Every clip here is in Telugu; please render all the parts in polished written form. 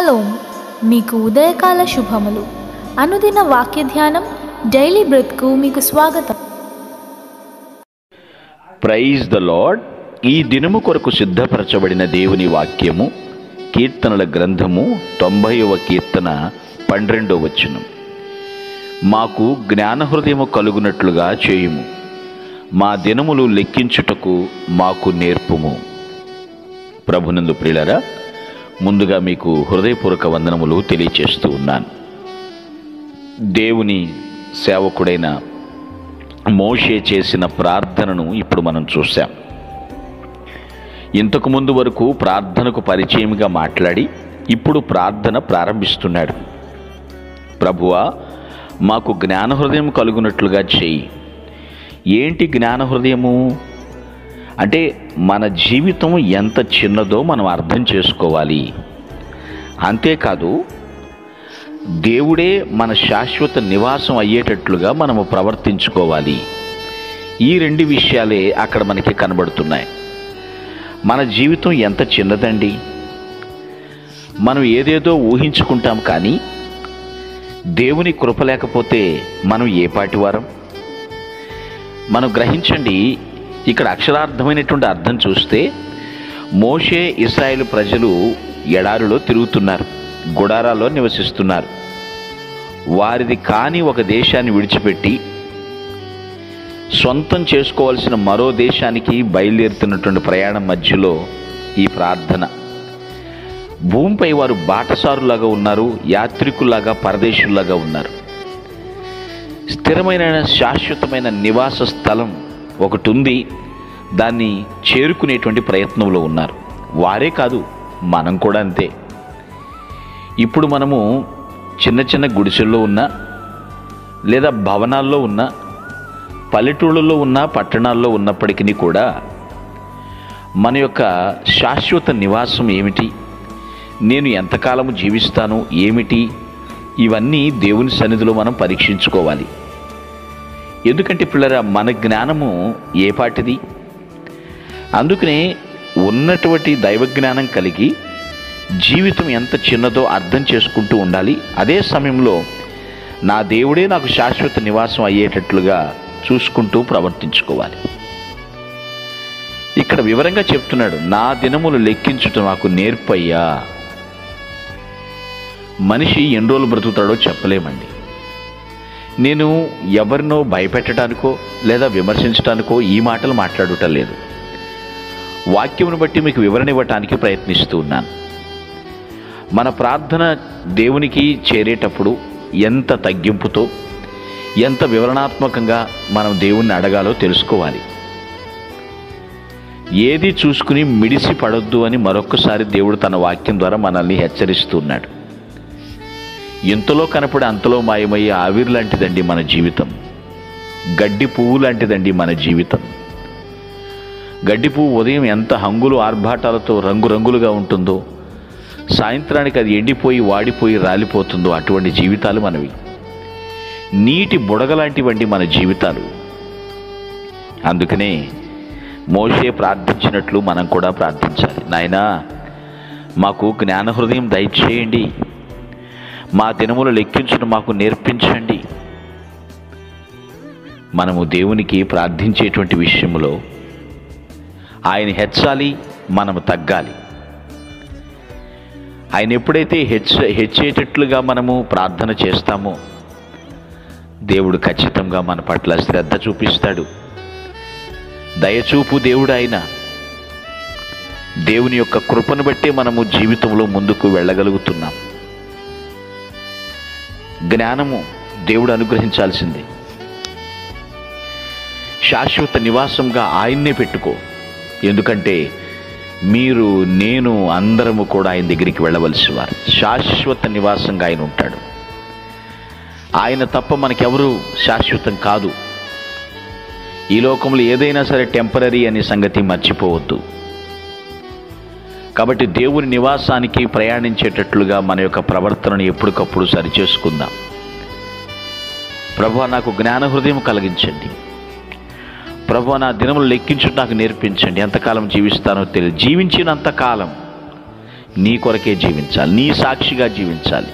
షలోమ్, మీకు ఉదయకాల శుభములు. అనుదిన వాక్య ధ్యానం డైలీ బ్రెత్కు మీకు స్వాగతం. Praise the lord. ఈ దినము కొరకు సిద్ధపరచబడిన దేవుని వాక్యము కీర్తనల గ్రంథము 90వ కీర్తన 12వ వచనం. మాకు జ్ఞాన హృదయము కలుగునట్లుగా చేయుము, మా దినములు లెక్కించుటకు మాకు నేర్పుము. ప్రభునందు ప్రియులారా, ముందుగా మీకు హృదయపూర్వక వందనములు తెలియచేస్తూ ఉన్నాను. దేవుని సేవకుడైన మోషే చేసిన ప్రార్థనను ఇప్పుడు మనం చూసాం. ఇంతకు ముందు వరకు ప్రార్థనకు పరిచయంగా మాట్లాడి ఇప్పుడు ప్రార్థన ప్రారంభిస్తున్నాడు. ప్రభువా, మాకు జ్ఞాన హృదయం కలుగునట్లుగా చేయి. ఏంటి జ్ఞాన హృదయము అంటే? మన జీవితం ఎంత చిన్నదో మనం అర్థం చేసుకోవాలి. అంతేకాదు, దేవుడే మన శాశ్వత నివాసం అయ్యేటట్లుగా మనము ప్రవర్తించుకోవాలి. ఈ రెండు విషయాలే అక్కడ మనకి కనబడుతున్నాయి. మన జీవితం ఎంత చిన్నదండి. మనం ఏదేదో ఊహించుకుంటాం, కానీ దేవుని కృప లేకపోతే మనం ఏ పాటి వారం? మనం గ్రహించండి, ఇక్కడ అక్షరార్థమైనటువంటి అర్థం చూస్తే మోషే ఇశ్రాయేలు ప్రజలు ఎడారిలో తిరుగుతున్నారు, గుడారాల్లో నివసిస్తున్నారు. వారిది కాని ఒక దేశాన్ని విడిచిపెట్టి సొంతం చేసుకోవాల్సిన మరో దేశానికి బయలుదేరుతున్నటువంటి ప్రయాణం మధ్యలో ఈ ప్రార్థన. భూమిపై వారు బాటసారులాగా ఉన్నారు, యాత్రికుల్లాగా, పరదేశుల్లాగా ఉన్నారు. స్థిరమైన శాశ్వతమైన నివాస స్థలం ఒకటి ఉంది, దాన్ని చేరుకునేటువంటి ప్రయత్నంలో ఉన్నారు. వారే కాదు, మనం కూడా అంతే. ఇప్పుడు మనము చిన్న చిన్న గుడిసెల్లో ఉన్నా, లేదా భవనాల్లో ఉన్నా, పల్లెటూళ్ళలో ఉన్నా, పట్టణాల్లో ఉన్నప్పటికీ కూడా మన యొక్క శాశ్వత నివాసం ఏమిటి, నేను ఎంతకాలము జీవిస్తాను ఏమిటి, ఇవన్నీ దేవుని సన్నిధిలో మనం పరీక్షించుకోవాలి. ఎందుకంటే పిల్లరా, మన జ్ఞానము ఏ పాటిది? అందుకనే ఉన్నటువంటి దైవజ్ఞానం కలిగి జీవితం ఎంత చిన్నదో అర్థం చేసుకుంటూ ఉండాలి. అదే సమయంలో నా దేవుడే నాకు శాశ్వత నివాసం అయ్యేటట్లుగా చూసుకుంటూ ప్రవర్తించుకోవాలి. ఇక్కడ వివరంగా చెప్తున్నాడు, నా దినములు లెక్కించుట నాకు నేర్పయ్యా. మనిషి ఎన్ని రోజులు బ్రతుకుతాడో చెప్పలేమండి. నేను ఎవరినో భయపెట్టడానికో లేదా విమర్శించడానికో ఈ మాటలు మాట్లాడటం లేదు. వాక్యమును బట్టి మీకు వివరణ ఇవ్వటానికి ప్రయత్నిస్తూ ఉన్నాను. మన ప్రార్థన దేవునికి చేరేటప్పుడు ఎంత తగ్గింపుతో, ఎంత వివరణాత్మకంగా మనం దేవుణ్ణి అడగాలో తెలుసుకోవాలి. ఏది చూసుకుని మిడిసి పడొద్దు అని మరొక్కసారి దేవుడు తన వాక్యం ద్వారా మనల్ని హెచ్చరిస్తున్నాడు. ఇంతలో కనపడి అంతలో మాయమయ్యే ఆవిరి లాంటిదండి మన జీవితం. గడ్డి పువ్వు లాంటిదండి మన జీవితం. గడ్డి పువ్వు ఉదయం ఎంత హంగులు ఆర్భాటాలతో రంగురంగులుగా ఉంటుందో, సాయంత్రానికి అది ఎండిపోయి వాడిపోయి రాలిపోతుందో అటువంటి జీవితాలు మనవి. నీటి బుడగలాంటివండి మన జీవితాలు. అందుకనే మోషే ప్రార్థించినట్లు మనం కూడా ప్రార్థించాలి. నాయనా, మాకు జ్ఞాన హృదయం దయచేయండి, మా దినములు లెక్కించును మాకు నేర్పించండి. మనము దేవునికి ప్రార్థించేటువంటి విషయంలో ఆయన హెచ్చాలి, మనము తగ్గాలి. ఆయన ఎప్పుడైతే హెచ్చేటట్లుగా మనము ప్రార్థన చేస్తామో దేవుడు ఖచ్చితంగా మన పట్ల శ్రద్ధ చూపిస్తాడు. దయచూపు దేవుడు ఆయన. దేవుని యొక్క కృపను బట్టే మనము జీవితంలో ముందుకు వెళ్ళగలుగుతున్నాం. జ్ఞానము దేవుడు అనుగ్రహించాల్సిందే. శాశ్వత నివాసంగా ఆయన్నే పెట్టుకో. ఎందుకంటే మీరు, నేను, అందరము కూడా ఆయన దగ్గరికి వెళ్ళవలసి వారు. శాశ్వత నివాసంగా ఆయన ఉంటాడు. ఆయన తప్ప మనకెవరూ శాశ్వతం కాదు. ఈ లోకంలో ఏదైనా సరే టెంపరరీ అనే సంగతి మర్చిపోవద్దు. కాబట్టి దేవుని నివాసానికి ప్రయాణించేటట్లుగా మన యొక్క ప్రవర్తనను ఎప్పటికప్పుడు సరిచేసుకుందాం. ప్రభువా, నాకు జ్ఞాన హృదయం కలిగించండి. ప్రభువా, నా దినములు లెక్కించుట నాకు నేర్పించండి. ఎంతకాలం జీవిస్తానో తెలియదు. జీవించినంతకాలం నీ కొరకే జీవించాలి, నీ సాక్షిగా జీవించాలి.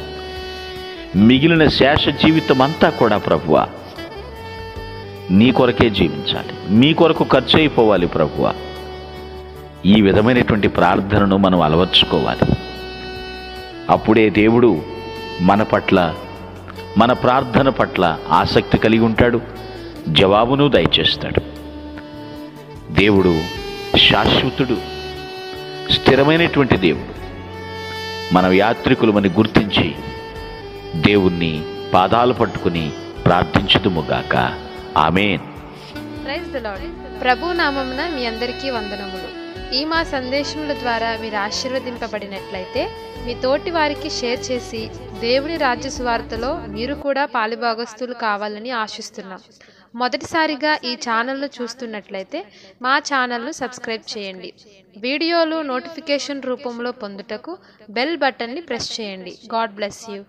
మిగిలిన శేష జీవితం అంతా కూడా ప్రభువా నీ కొరకే జీవించాలి, మీ కొరకు ఖర్చు అయిపోవాలి ప్రభువా. ఈ విధమైనటువంటి ప్రార్థనను మనం అలవర్చుకోవాలి. అప్పుడే దేవుడు మన పట్ల, మన ప్రార్థన పట్ల ఆసక్తి కలిగి ఉంటాడు, జవాబును దయచేస్తాడు. దేవుడు శాశ్వతుడు, స్థిరమైనటువంటి దేవుడు. మన యాత్రికులమని గుర్తించి దేవుణ్ణి పాదాలు పట్టుకుని ప్రార్థించుదుముగాక. ఆమేన్. Praise the lord. ప్రభు నామమున మీ అందరికీ వందనములు. ఈ మా సందేశముల ద్వారా మీరు ఆశీర్వదింపబడినట్లయితే మీ తోటి వారికి షేర్ చేసి దేవుని రాజ్య సువార్తలో మీరు కూడా పాలుభాగస్తులు కావాలని ఆశిస్తున్నాం. మొదటిసారిగా ఈ ఛానల్ను చూస్తున్నట్లయితే మా ఛానల్ను సబ్స్క్రైబ్ చేయండి. వీడియోలు నోటిఫికేషన్ రూపంలో పొందుటకు బెల్ బటన్ని ప్రెస్ చేయండి. God bless you.